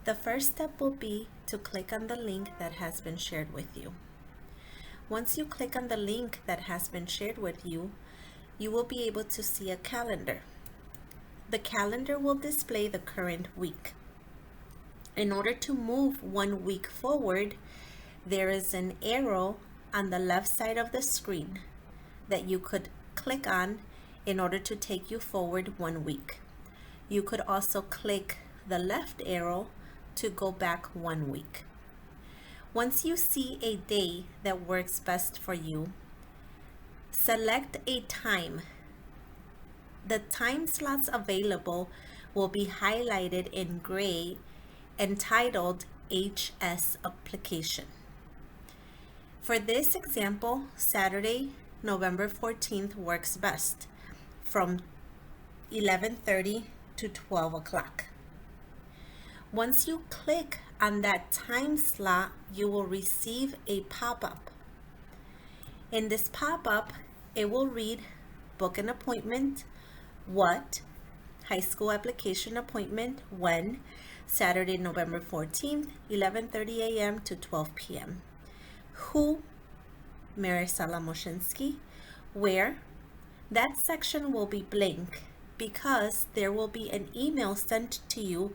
The first step will be to click on the link that has been shared with you. Once you click on the link that has been shared with you, you will be able to see a calendar. The calendar will display the current week. In order to move 1 week forward, there is an arrow on the left side of the screen that you could click on in order to take you forward 1 week. You could also click the left arrow to go back 1 week. Once you see a day that works best for you, select a time. The time slots available will be highlighted in gray and titled HS Application. For this example, Saturday, November 14th works best from 11:30 to 12 o'clock. Once you click on that time slot, you will receive a pop-up. In this pop-up, it will read, book an appointment, what, high school application appointment, when, Saturday, November 14th, 11:30 a.m. to 12 p.m. Who, Marisela Moshinsky. Where, that section will be blank because there will be an email sent to you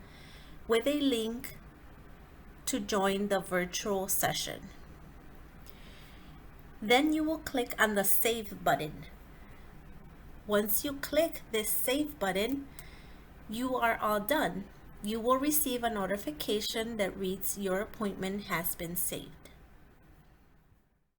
with a link to join the virtual session. Then you will click on the Save button. Once you click this Save button, you are all done. You will receive a notification that reads your appointment has been saved.